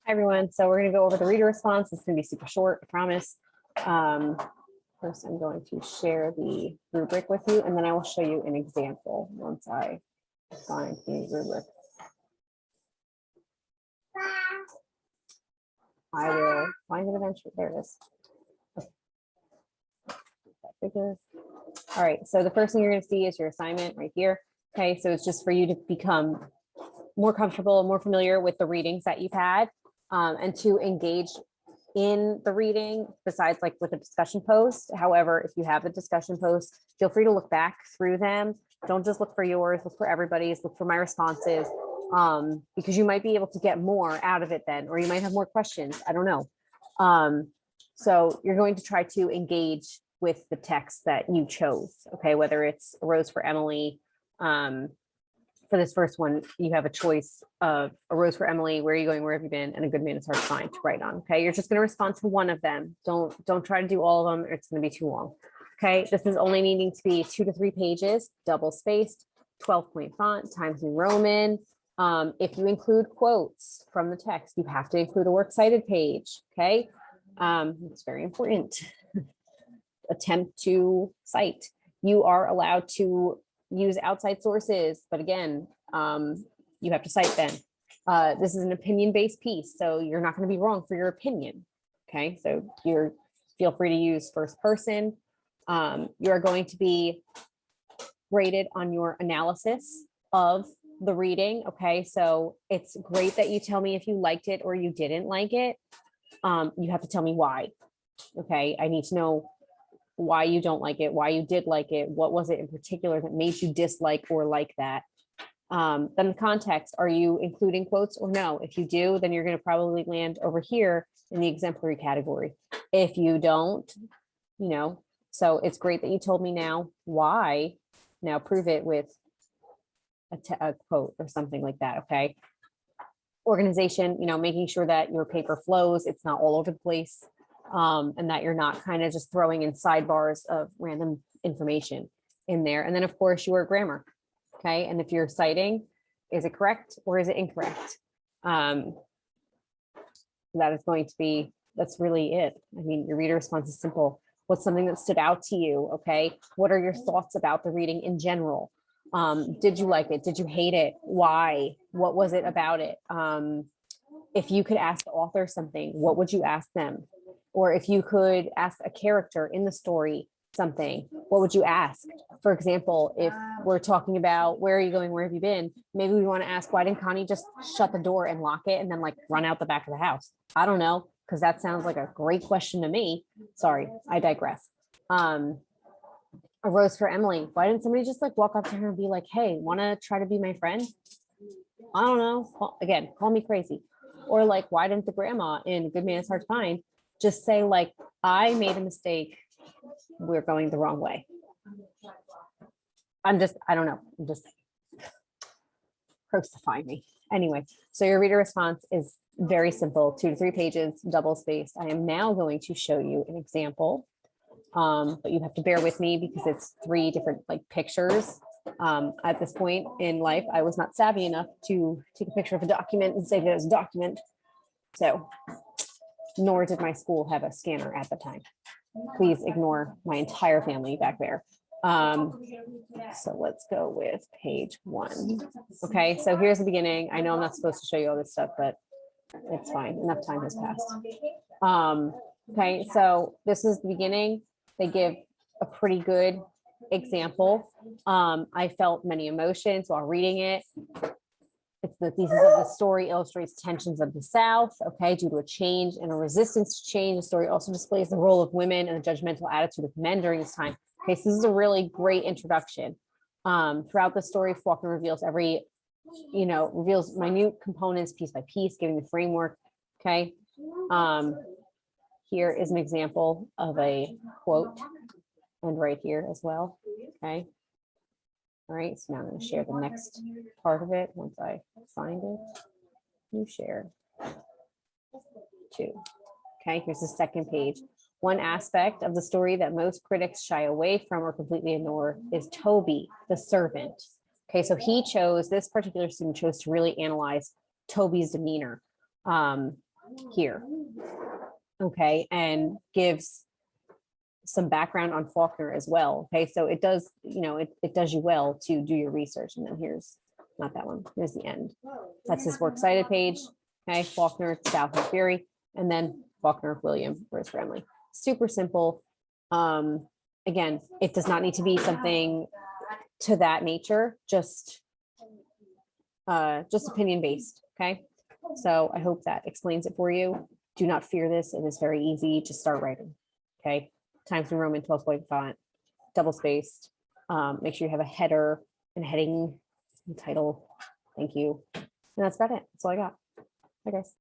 Hi, everyone. So we're going to go over the reader response. It's going to be super short, I promise. First, I'm going to share the rubric with you, and then I will show you an example once I find the rubric. I will find it eventually. There it is. All right, so the first thing you're going to see is your assignment right here. Okay, so it's just for you to become more comfortable, more familiar with the readings that you've had, and to engage in the reading besides like with a discussion post. However, if you have a discussion post, feel free to look back through them. Don't just look for yours, look for everybody's, look for my responses, because you might be able to get more out of it then, or you might have more questions. I don't know. So you're going to try to engage with the text that you chose, okay, whether it's A Rose for Emily. For this first one, you have a choice of A Rose for Emily, Where Are You Going, Where Have You Been, and A Good Man Is Hard to Find to write on. Okay, you're just going to respond to one of them. Don't try to do all of them, or it's going to be too long. Okay, this is only needing to be 2 to 3 pages, double spaced, 12-point font, Times New Roman. If you include quotes from the text, you have to include a works cited page. Okay, it's very important. Attempt to cite. You are allowed to use outside sources, but again, you have to cite them. This is an opinion-based piece, so you're not going to be wrong for your opinion. Okay, so feel free to use first person. You are going to be graded on your analysis of the reading. Okay, so it's great that you tell me if you liked it or you didn't like it. You have to tell me why. Okay, I need to know why you don't like it, why you did like it, what was it in particular that made you dislike or like that. Then the context, are you including quotes or no? If you do, then you're going to probably land over here in the exemplary category. If you don't, so it's great that you told me now why. Now prove it with a quote or something like that. Okay. Organization, making sure that your paper flows, it's not all over the place. And that you're not kind of just throwing in sidebars of random information in there. And then of course your grammar. Okay. And if you're citing, is it correct or is it incorrect? That is going to be, that's really it. I mean, your reader response is simple. What's something that stood out to you? Okay. What are your thoughts about the reading in general? Did you like it? Did you hate it? Why? What was it about it? If you could ask the author something, what would you ask them? Or if you could ask a character in the story something, what would you ask? For example, if we're talking about where are you going, where have you been? Maybe we want to ask, why didn't Connie just shut the door and lock it and then like run out the back of the house? I don't know, because that sounds like a great question to me. Sorry, I digress. A Rose for Emily. Why didn't somebody just like walk up to her and be like, hey, want to try to be my friend? I don't know. Again, call me crazy. Or like, why didn't the grandma in Good Man Is Hard to Find just say like, I made a mistake, we're going the wrong way? I don't know, I'm just crucifying me. Anyway, so your reader response is very simple, 2 to 3 pages, double spaced. I am now going to show you an example, but you have to bear with me because it's 3 different like pictures. At this point in life, I was not savvy enough to take a picture of a document and save it as a document. So, nor did my school have a scanner at the time. Please ignore my entire family back there. So let's go with page 1. Okay, so here's the beginning. I know I'm not supposed to show you all this stuff, but it's fine. Enough time has passed. Okay, so this is the beginning. They give a pretty good example. I felt many emotions while reading it. It's the thesis of the story illustrates tensions of the South. Okay, due to a change and a resistance to change, the story also displays the role of women and the judgmental attitude of men during this time. Okay, so this is a really great introduction. Throughout the story, Faulkner reveals reveals minute components piece by piece, giving the framework. Okay, here is an example of a quote, and right here as well. Okay. All right, so now I'm going to share the next part of it once I find it. You share 2. Okay, here's the second page. One aspect of the story that most critics shy away from or completely ignore is Toby, the servant. Okay, so this particular student chose to really analyze Toby's demeanor. here. Okay, and gives some background on Faulkner as well. Okay, so it does, it does you well to do your research. And then here's not that one. Here's the end. That's his works cited page. Okay, Faulkner, South and Fury, and then Faulkner, William, Rose Bramley. Super simple. Again, it does not need to be something to that nature, just opinion based. Okay, so I hope that explains it for you. Do not fear this. It is very easy to start writing. Okay, Times New Roman 12-point font, double spaced. Make sure you have a header and heading and title. Thank you. And that's about it. That's all I got. Bye, guys.